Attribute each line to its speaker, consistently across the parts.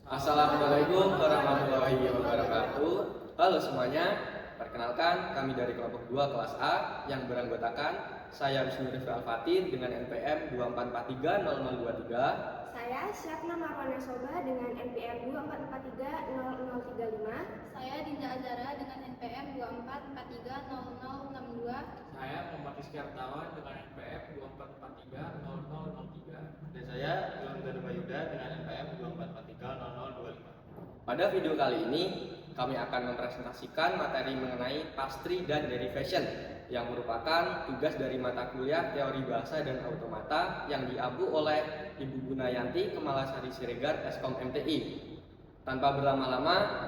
Speaker 1: Assalamualaikum warahmatullahi wabarakatuh. Halo semuanya, perkenalkan kami dari kelompok 2 kelas A yang beranggotakan saya Wisnu Rifki Al-Fatih dengan NPM 24430023.
Speaker 2: Saya Syafna Marwana Soba dengan NPM 24430035.
Speaker 3: Saya Dinda Azara dengan NPM 24430062.
Speaker 4: Saya Muhammad Rizky Artawan dengan NPM 24430003.
Speaker 5: Dan saya Ilham Yuda dengan NPM 24430025.
Speaker 1: Pada video kali ini kami akan mempresentasikan materi mengenai pastry dan derivation yang merupakan tugas dari mata kuliah teori bahasa dan automata yang diabu oleh Ibu Gunayanti Kemalasari Siregar Eskom MTI. Tanpa berlama-lama,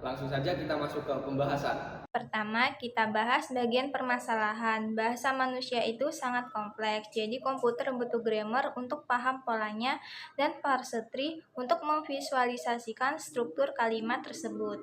Speaker 1: langsung saja kita masuk ke pembahasan.
Speaker 6: Pertama, kita bahas bagian permasalahan. Bahasa manusia itu sangat kompleks, jadi komputer butuh grammar untuk paham polanya dan parser tree untuk memvisualisasikan struktur kalimat tersebut.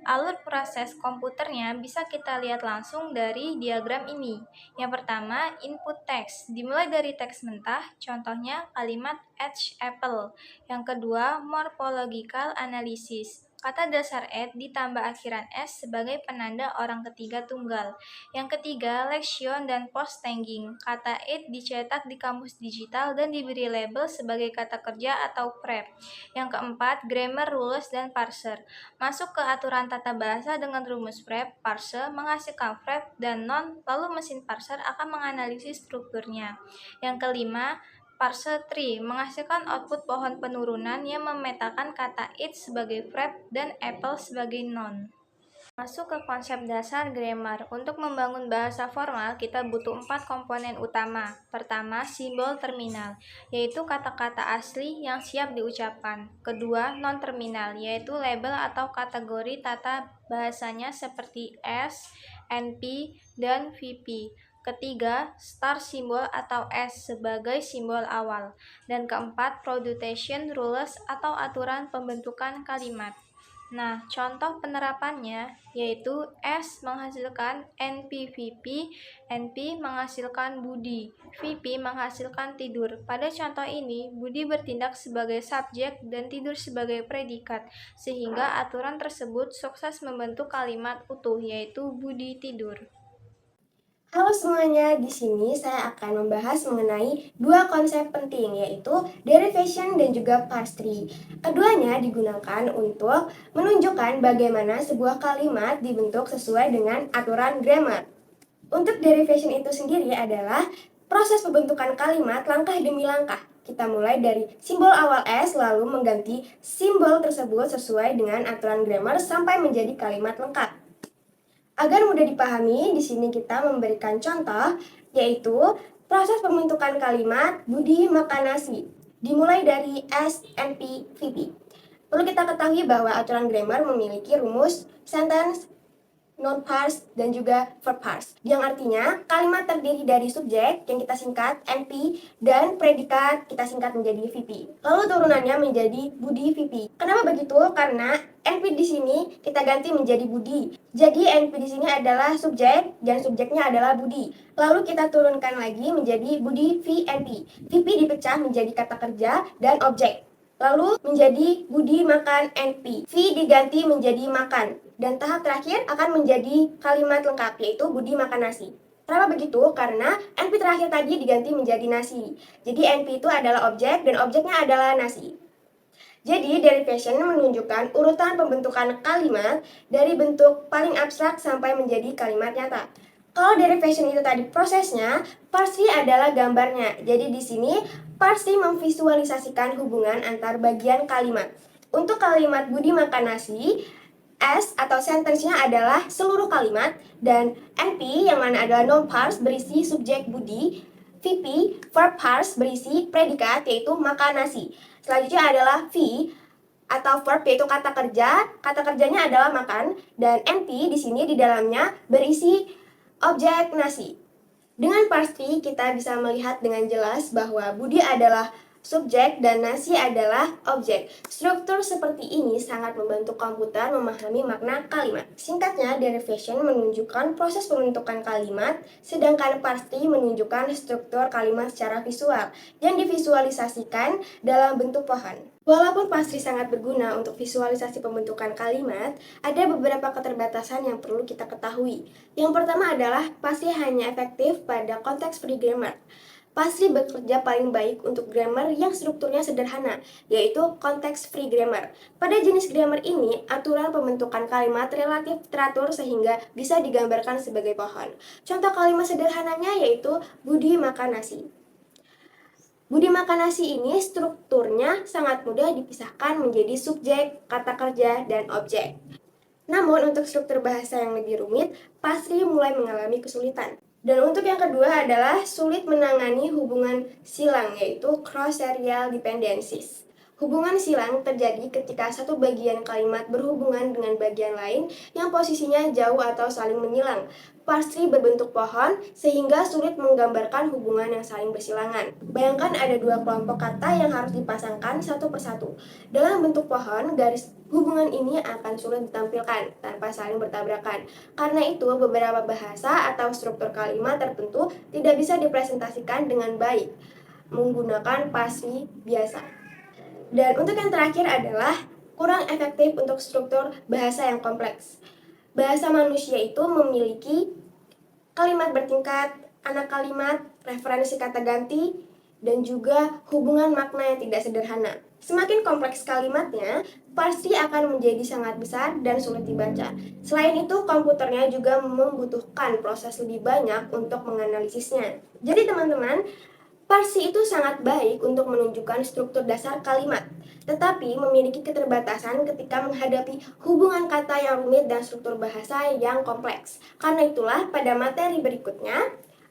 Speaker 6: Alur proses komputernya bisa kita lihat langsung dari diagram ini. Yang pertama, input teks, dimulai dari teks mentah, contohnya kalimat each apple. Yang kedua, morphological analysis. Kata dasar "et" ditambah akhiran "s" sebagai penanda orang ketiga tunggal. Yang ketiga, lexion dan post-tagging. Kata "it" dicetak di kamus digital dan diberi label sebagai kata kerja atau prep. Yang keempat, grammar, rules, dan parser. Masuk ke aturan tata bahasa dengan rumus prep, parser menghasilkan prep dan non, lalu mesin parser akan menganalisis strukturnya. Yang kelima, parser tree menghasilkan output pohon penurunan yang memetakan kata it sebagai prep dan apple sebagai non. Masuk ke konsep dasar grammar. Untuk membangun bahasa formal, kita butuh 4 komponen utama. Pertama, simbol terminal, yaitu kata-kata asli yang siap diucapkan. Kedua, non-terminal, yaitu label atau kategori tata bahasanya seperti S, NP, dan VP. Ketiga, start simbol atau S sebagai simbol awal. Dan keempat, production rules atau aturan pembentukan kalimat. Nah, contoh penerapannya yaitu S menghasilkan NP-VP, NP menghasilkan Budi, VP menghasilkan tidur. Pada contoh ini, Budi bertindak sebagai subjek dan tidur sebagai predikat, sehingga aturan tersebut sukses membentuk kalimat utuh yaitu Budi tidur.
Speaker 2: Halo semuanya, di sini saya akan membahas mengenai dua konsep penting, yaitu derivation dan juga parse tree. Keduanya digunakan untuk menunjukkan bagaimana sebuah kalimat dibentuk sesuai dengan aturan grammar. Untuk derivation itu sendiri adalah proses pembentukan kalimat langkah demi langkah. Kita mulai dari simbol awal S lalu mengganti simbol tersebut sesuai dengan aturan grammar sampai menjadi kalimat lengkap. Agar mudah dipahami, di sini kita memberikan contoh, yaitu proses pembentukan kalimat Budi makan nasi, dimulai dari S, NP, VP. Perlu kita ketahui bahwa aturan grammar memiliki rumus sentence, noun parse, dan juga verb parse. Yang artinya, kalimat terdiri dari subjek yang kita singkat NP dan predikat kita singkat menjadi VP. Lalu turunannya menjadi Budi VP. Kenapa begitu? Karena NP di sini kita ganti menjadi Budi. Jadi NP di sini adalah subjek dan subjeknya adalah Budi. Lalu kita turunkan lagi menjadi Budi VNP. VP dipecah menjadi kata kerja dan objek. Lalu menjadi Budi makan NP. V diganti menjadi makan. Dan tahap terakhir akan menjadi kalimat lengkap, yaitu Budi makan nasi. Kenapa begitu? Karena NP terakhir tadi diganti menjadi nasi. Jadi NP itu adalah objek dan objeknya adalah nasi. Jadi derivation menunjukkan urutan pembentukan kalimat dari bentuk paling abstrak sampai menjadi kalimat nyata. Kalau derivation itu tadi prosesnya, parse tree adalah gambarnya. Jadi di sini parse tree memvisualisasikan hubungan antar bagian kalimat. Untuk kalimat Budi makan nasi, S atau sentence-nya adalah seluruh kalimat, dan NP yang mana adalah noun parse berisi subjek Budi, VP verb parse berisi predikat yaitu makan nasi. Selanjutnya adalah V atau verb yaitu kata kerja, kata kerjanya adalah makan, dan NP di sini di dalamnya berisi objek nasi. Dengan parse tree kita bisa melihat dengan jelas bahwa Budi adalah subjek dan nasi adalah objek. Struktur seperti ini sangat membantu komputer memahami makna kalimat. Singkatnya, derivation menunjukkan proses pembentukan kalimat, sedangkan parse tree menunjukkan struktur kalimat secara visual yang divisualisasikan dalam bentuk pohon. Walaupun pastry sangat berguna untuk visualisasi pembentukan kalimat, ada beberapa keterbatasan yang perlu kita ketahui. Yang pertama adalah pastry hanya efektif pada konteks free grammar. Pastry bekerja paling baik untuk grammar yang strukturnya sederhana, yaitu konteks free grammar. Pada jenis grammar ini, aturan pembentukan kalimat relatif teratur sehingga bisa digambarkan sebagai pohon. Contoh kalimat sederhananya yaitu Budi makan nasi. Budi makan nasi ini strukturnya sangat mudah dipisahkan menjadi subjek, kata kerja, dan objek. Namun untuk struktur bahasa yang lebih rumit, pastry mulai mengalami kesulitan. Dan untuk yang kedua adalah sulit menangani hubungan silang, yaitu cross-serial dependencies. Hubungan silang terjadi ketika satu bagian kalimat berhubungan dengan bagian lain yang posisinya jauh atau saling menyilang. Pastry berbentuk pohon sehingga sulit menggambarkan hubungan yang saling bersilangan. Bayangkan ada dua kelompok kata yang harus dipasangkan satu persatu. Dalam bentuk pohon, garis hubungan ini akan sulit ditampilkan tanpa saling bertabrakan. Karena itu, beberapa bahasa atau struktur kalimat tertentu tidak bisa dipresentasikan dengan baik menggunakan pastry biasa. Dan untuk yang terakhir adalah kurang efektif untuk struktur bahasa yang kompleks. Bahasa manusia itu memiliki kalimat bertingkat, anak kalimat, referensi kata ganti, dan juga hubungan makna yang tidak sederhana. Semakin kompleks kalimatnya, pasti akan menjadi sangat besar dan sulit dibaca. Selain itu, komputernya juga membutuhkan proses lebih banyak untuk menganalisisnya. Jadi teman-teman, Parsi itu sangat baik untuk menunjukkan struktur dasar kalimat, tetapi memiliki keterbatasan ketika menghadapi hubungan kata yang rumit dan struktur bahasa yang kompleks. Karena itulah, pada materi berikutnya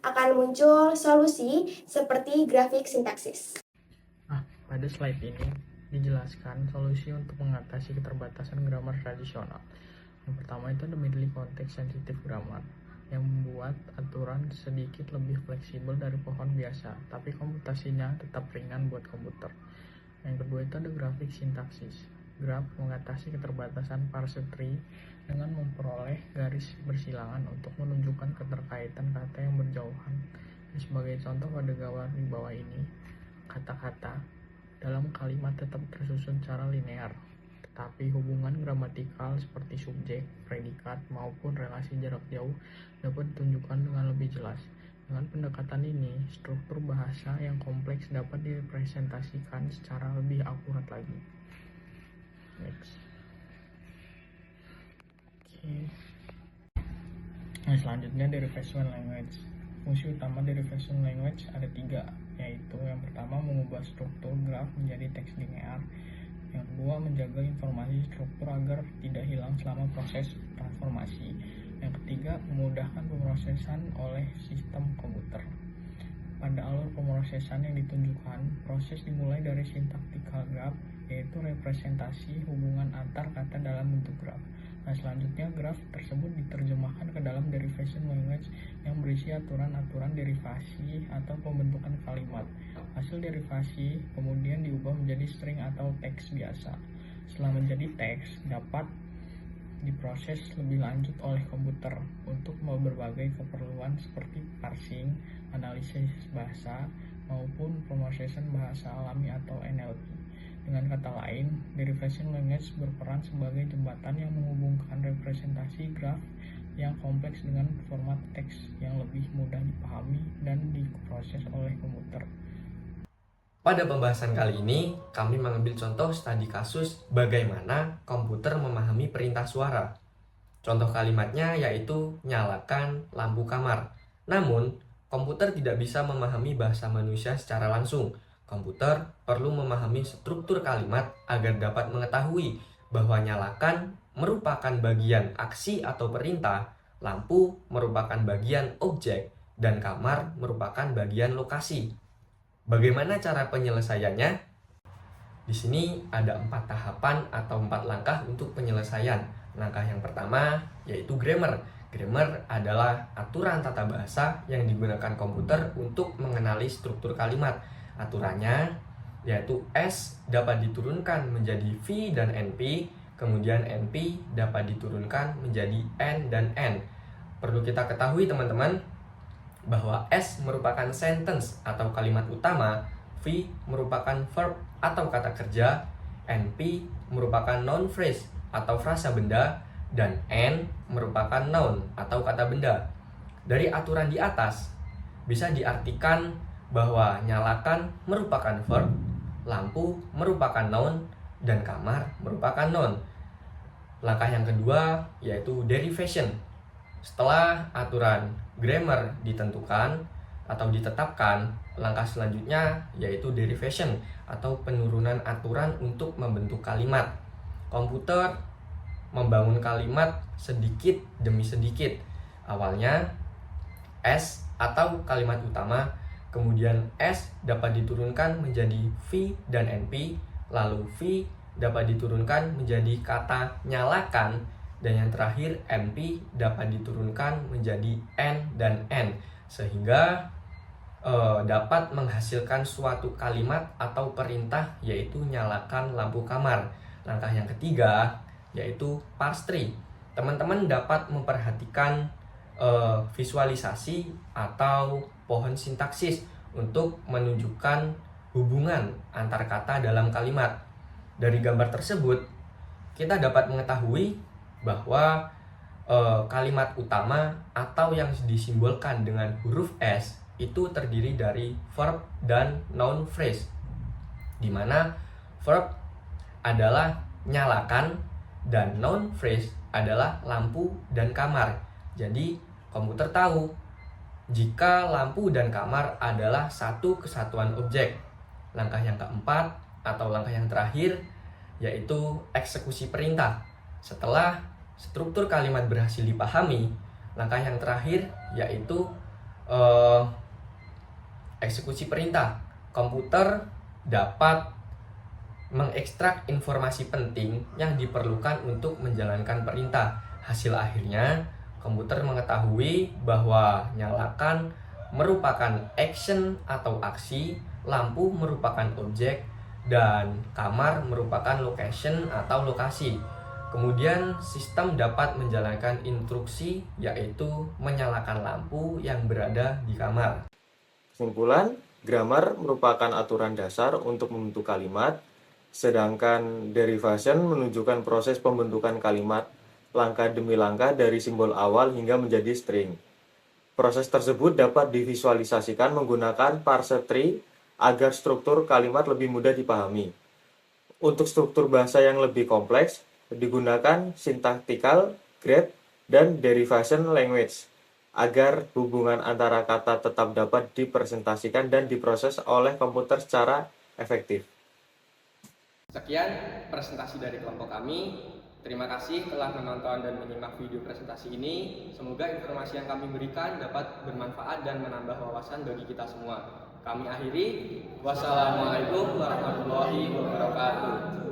Speaker 2: akan muncul solusi seperti grafik sintaksis.
Speaker 4: Pada slide ini dijelaskan solusi untuk mengatasi keterbatasan grammar tradisional. Yang pertama itu ada medley konteks sensitif grammar, yang membuat aturan sedikit lebih fleksibel dari pohon biasa, tapi komputasinya tetap ringan buat komputer. Yang kedua itu ada grafik sintaksis. Graf mengatasi keterbatasan parse tree dengan memperoleh garis bersilangan untuk menunjukkan keterkaitan kata yang berjauhan. Sebagai contoh pada gambar di bawah ini, kata-kata dalam kalimat tetap tersusun secara linear, tetapi hubungan gramatikal seperti subjek, predikat, maupun relasi jarak jauh dapat ditunjukkan dengan lebih jelas. Dengan pendekatan ini, struktur bahasa yang kompleks dapat direpresentasikan secara lebih akurat lagi. Next. Nah, selanjutnya derivation language. Fungsi utama derivation language ada 3, yaitu yang pertama mengubah struktur graf menjadi teks linear. Yang kedua, menjaga informasi struktur agar tidak hilang selama proses transformasi. Yang ketiga, memudahkan pemrosesan oleh sistem komputer. Pada alur pemrosesan yang ditunjukkan, proses dimulai dari syntactical graph, yaitu representasi hubungan antar kata dalam bentuk graf. Nah, selanjutnya graf tersebut diterjemahkan ke dalam derivation language yang berisi aturan-aturan derivasi atau pembentukan kalimat. Hasil derivasi kemudian diubah menjadi string atau teks biasa. Setelah menjadi teks, dapat diproses lebih lanjut oleh komputer untuk berbagai keperluan seperti parsing, analisis bahasa, maupun pemrosesan bahasa alami atau NLP. Dengan kata lain, derivation language berperan sebagai jembatan yang menghubungkan representasi graf yang kompleks dengan format teks yang lebih mudah dipahami dan diproses oleh komputer.
Speaker 1: Pada pembahasan kali ini, kami mengambil contoh studi kasus bagaimana komputer memahami perintah suara. Contoh kalimatnya yaitu nyalakan lampu kamar. Namun, komputer tidak bisa memahami bahasa manusia secara langsung. Komputer perlu memahami struktur kalimat agar dapat mengetahui bahwa nyalakan merupakan bagian aksi atau perintah, lampu merupakan bagian objek, dan kamar merupakan bagian lokasi. Bagaimana cara penyelesaiannya? Di sini ada 4 tahapan atau 4 langkah untuk penyelesaian. Langkah yang pertama yaitu grammar. Grammar adalah aturan tata bahasa yang digunakan komputer untuk mengenali struktur kalimat. Aturannya yaitu S dapat diturunkan menjadi V dan NP, kemudian NP dapat diturunkan menjadi N dan N. Perlu kita ketahui teman-teman bahwa S merupakan sentence atau kalimat utama, V merupakan verb atau kata kerja, NP merupakan noun phrase atau frasa benda, dan N merupakan noun atau kata benda. Dari aturan di atas, bisa diartikan bahwa nyalakan merupakan verb, lampu merupakan noun, dan kamar merupakan noun. Langkah yang kedua yaitu derivation. Setelah aturan grammar ditentukan atau ditetapkan, langkah selanjutnya yaitu derivation atau penurunan aturan untuk membentuk kalimat. Komputer membangun kalimat sedikit demi sedikit. Awalnya S atau kalimat utama, kemudian S dapat diturunkan menjadi V dan NP, lalu V dapat diturunkan menjadi kata nyalakan, dan yang terakhir NP dapat diturunkan menjadi N dan N, sehingga dapat menghasilkan suatu kalimat atau perintah yaitu nyalakan lampu kamar. Langkah yang ketiga yaitu parse tree. Teman-teman dapat memperhatikan visualisasi atau pohon sintaksis untuk menunjukkan hubungan antar kata dalam kalimat. Dari gambar tersebut, kita dapat mengetahui bahwa kalimat utama atau yang disimbolkan dengan huruf S itu terdiri dari verb dan noun phrase, di mana verb adalah nyalakan dan noun phrase adalah lampu dan kamar. Jadi komputer tahu jika lampu dan kamar adalah satu kesatuan objek. Langkah yang keempat atau langkah yang terakhir yaitu eksekusi perintah. Setelah struktur kalimat berhasil dipahami, langkah yang terakhir yaitu eksekusi perintah. Komputer dapat mengekstrak informasi penting yang diperlukan untuk menjalankan perintah. Hasil akhirnya, komputer mengetahui bahwa nyalakan merupakan action atau aksi, lampu merupakan objek, dan kamar merupakan location atau lokasi. Kemudian sistem dapat menjalankan instruksi yaitu menyalakan lampu yang berada di kamar.
Speaker 5: Kesimpulan, grammar merupakan aturan dasar untuk membentuk kalimat, sedangkan derivation menunjukkan proses pembentukan kalimat langkah demi langkah dari simbol awal hingga menjadi string. Proses tersebut dapat divisualisasikan menggunakan parse tree agar struktur kalimat lebih mudah dipahami. Untuk struktur bahasa yang lebih kompleks, digunakan syntactical, graph, dan derivation language agar hubungan antara kata tetap dapat dipresentasikan dan diproses oleh komputer secara efektif.
Speaker 1: Sekian presentasi dari kelompok kami. Terima kasih telah menonton dan menyimak video presentasi ini. Semoga informasi yang kami berikan dapat bermanfaat dan menambah wawasan bagi kita semua. Kami akhiri. Wassalamualaikum warahmatullahi wabarakatuh.